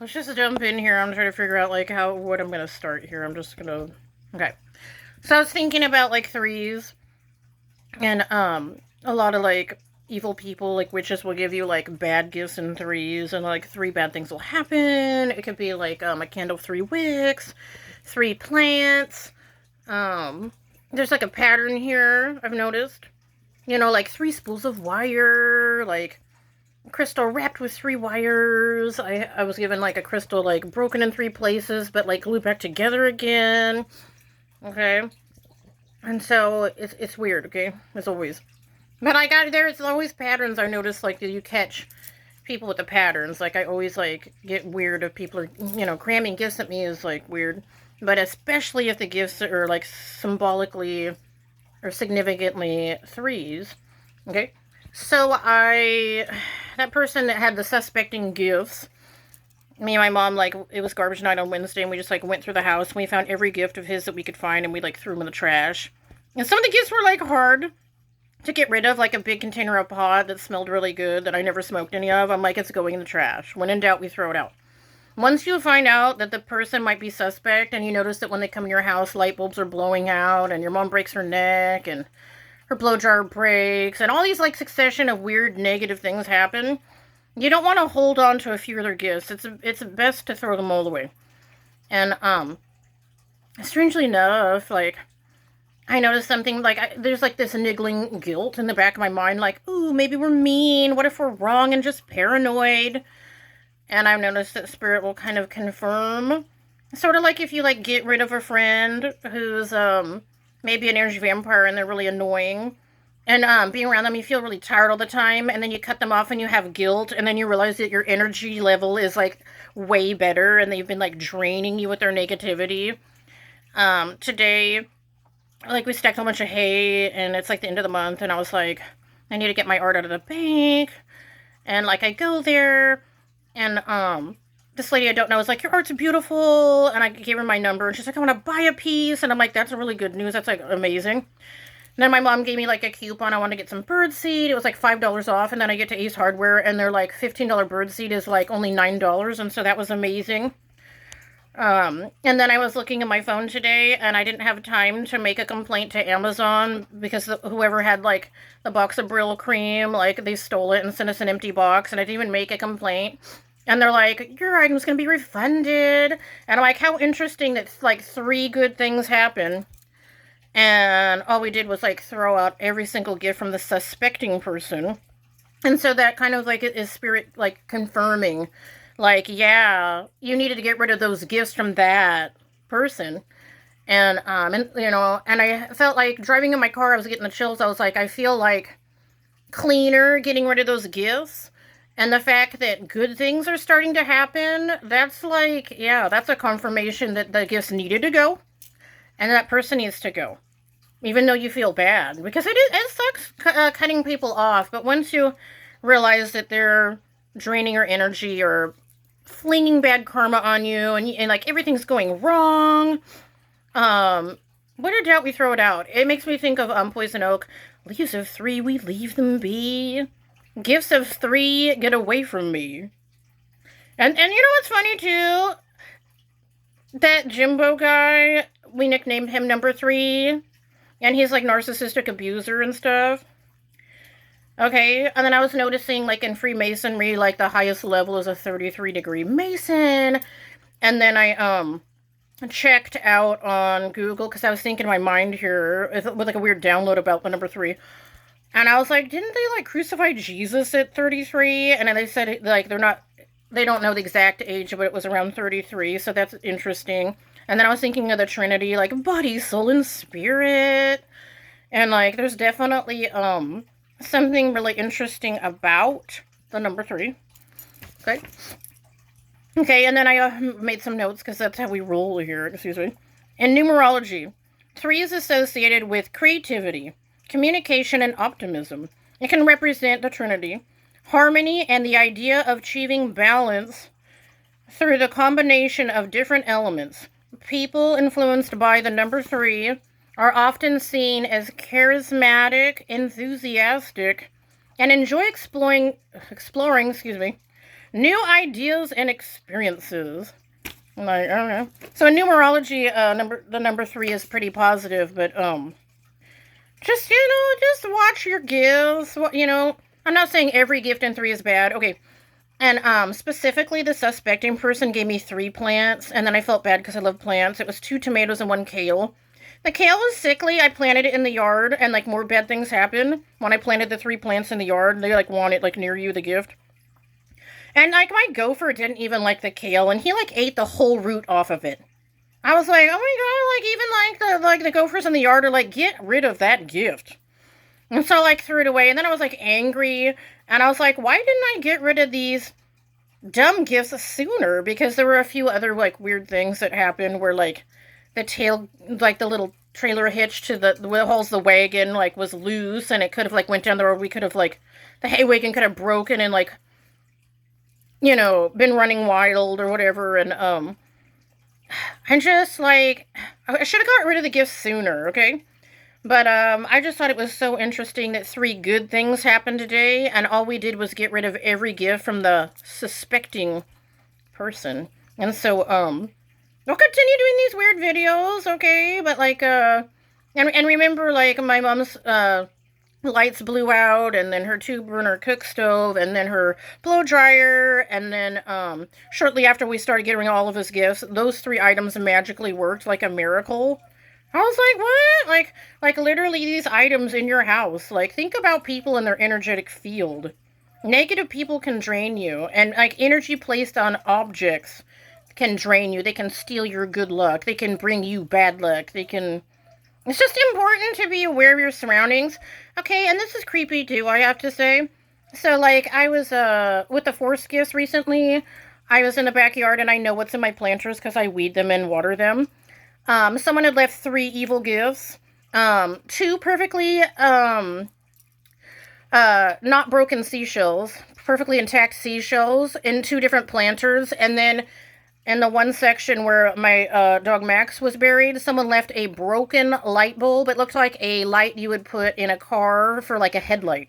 let's just jump in here. I'm trying to figure out like what I'm gonna start here. I'm just gonna okay. So I was thinking about like threes and a lot of like evil people like witches will give you like bad gifts in threes and like three bad things will happen. It could be like a candle, three wicks, three plants. Um there's like a pattern here I've noticed. You know, like three spools of wire, like crystal wrapped with three wires. I was given like a crystal like broken in three places but like glued back together again. Okay. And so it's weird, okay? As always. But there's always patterns I notice like you catch people with the patterns. Like I always like get weird if people are cramming gifts at me is like weird. But especially if the gifts are like symbolically or significantly threes. Okay? So that person that had the suspecting gifts, me and my mom, like, it was garbage night on Wednesday, and we just, like, went through the house, and we found every gift of his that we could find, and we, like, threw them in the trash. And some of the gifts were, like, hard to get rid of, like a big container of pot that smelled really good that I never smoked any of. I'm like, it's going in the trash. When in doubt, we throw it out. Once you find out that the person might be suspect, and you notice that when they come in your house, light bulbs are blowing out, and your mom breaks her neck, and her blow jar breaks, and all these, like, succession of weird negative things happen, you don't want to hold on to a few of their gifts. It's best to throw them all away. And strangely enough, like I noticed something like there's like this niggling guilt in the back of my mind, like, ooh, maybe we're mean. What if we're wrong and just paranoid? And I've noticed that spirit will kind of confirm, sort of like if you like get rid of a friend who's maybe an energy vampire and they're really annoying. And being around them, you feel really tired all the time, and then you cut them off and you have guilt, and then you realize that your energy level is, like, way better, and they've been, like, draining you with their negativity. Today, like, we stacked a bunch of hay, and it's, like, the end of the month, and I was like, I need to get my art out of the bank, and, like, I go there, and this lady I don't know is like, your art's beautiful, and I gave her my number, and she's like, I want to buy a piece, and I'm like, that's really good news, that's, like, amazing. And then my mom gave me, like, a coupon. I wanted to get some birdseed. It was, like, $5 off. And then I get to Ace Hardware, and their, like, $15 birdseed is, like, only $9. And so that was amazing. And then I was looking at my phone today, and I didn't have time to make a complaint to Amazon because whoever had, like, the box of Brill cream, like, they stole it and sent us an empty box. And I didn't even make a complaint. And they're like, your item's going to be refunded. And I'm like, how interesting that, like, three good things happen. And all we did was, like, throw out every single gift from the suspecting person. And so that kind of, like, is spirit, like, confirming, like, yeah, you needed to get rid of those gifts from that person. And and I felt like driving in my car, I was getting the chills. I was like, I feel, like, cleaner getting rid of those gifts. And the fact that good things are starting to happen, that's, like, yeah, that's a confirmation that the gifts needed to go. And that person needs to go. Even though you feel bad. Because it sucks cutting people off. But once you realize that they're draining your energy or flinging bad karma on you and like, everything's going wrong. What a doubt we throw it out. It makes me think of Poison Oak. Leaves of 3, we leave them be. Gifts of 3, get away from me. And you know what's funny, too? That Jimbo guy, we nicknamed him Number 3, and he's, like, narcissistic abuser and stuff. Okay, and then I was noticing, like, in Freemasonry, like, the highest level is a 33-degree Mason, and then I, checked out on Google, because I was thinking in my mind here, with, like, a weird download about the Number 3, and I was like, didn't they, like, crucify Jesus at 33? And then they said, like, they don't know the exact age, but it was around 33, so that's interesting. And then I was thinking of the Trinity, like, body, soul, and spirit. And, like, there's definitely, something really interesting about the Number 3. Okay? Okay, and then I made some notes, because that's how we roll here, excuse me. In numerology, 3 is associated with creativity, communication, and optimism. It can represent the Trinity, harmony, and the idea of achieving balance through the combination of different elements. People influenced by the Number 3 are often seen as charismatic, enthusiastic, and enjoy exploring New ideas and experiences. I'm like, okay. So in numerology, the number 3 is pretty positive, but just just watch your gifts. I'm not saying every gift in 3 is bad. Okay. And specifically, the suspecting person gave me 3 plants, and then I felt bad because I love plants. It was 2 tomatoes and 1 kale. The kale was sickly. I planted it in the yard, and like more bad things happened when I planted the 3 plants in the yard. They like want it like near you, the gift. And like my gopher didn't even like the kale, and he like ate the whole root off of it. I was like, oh my god, like even like the gophers in the yard are like, get rid of that gift. And so I like threw it away, and then I was like angry, and I was like, why didn't I get rid of these dumb gifts sooner? Because there were a few other like weird things that happened where like the tail, like the little trailer hitch to the holds the wagon like was loose, and it could have like went down the road. We could have like the hay wagon could have broken and like been running wild or whatever. And I'm just like, I should have got rid of the gifts sooner, okay? But I just thought it was so interesting that 3 good things happened today, and all we did was get rid of every gift from the suspecting person. And so I'll continue doing these weird videos, okay? But like and remember, like, my mom's lights blew out, and then her 2-burner cook stove, and then her blow dryer, and then shortly after we started getting all of his gifts, those 3 items magically worked like a miracle. I was like, what? Like literally these items in your house. Like, think about people in their energetic field. Negative people can drain you, and like energy placed on objects can drain you. They can steal your good luck. They can bring you bad luck. It's just important to be aware of your surroundings. Okay, and this is creepy too, I have to say. So, like, I was, with the force gifts recently, I was in the backyard, and I know what's in my planters because I weed them and water them. Someone had left 3 evil gifts. 2 perfectly, not broken seashells, perfectly intact seashells in 2 different planters, and then in the one section where my dog Max was buried, someone left a broken light bulb. It looked like a light you would put in a car for like a headlight.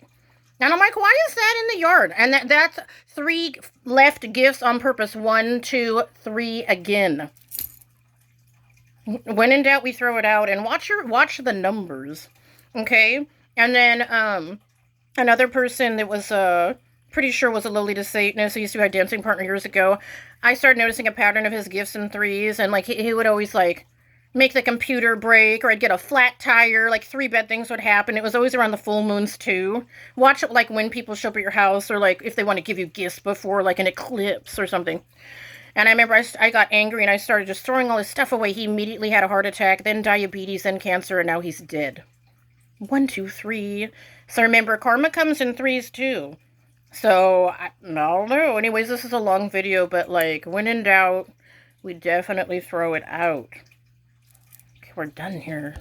And I'm like, why is that in the yard? And that's 3 left gifts on purpose. 1, 2, 3 again. When in doubt, we throw it out. And watch the numbers, okay? And then another person that was pretty sure was a Lolita Satanist who used to be my dancing partner years ago. I started noticing a pattern of his gifts in 3s, and like he would always like make the computer break, or I'd get a flat tire. Like 3 bad things would happen. It was always around the full moons too. Watch it like when people show up at your house, or like if they want to give you gifts before like an eclipse or something. And I remember I got angry and I started just throwing all his stuff away. He immediately had a heart attack, then diabetes, then cancer, and now he's dead. 1, 2, 3. So remember, karma comes in 3s too. So, I don't know. Anyways, this is a long video, but like, when in doubt, we definitely throw it out. Okay, we're done here.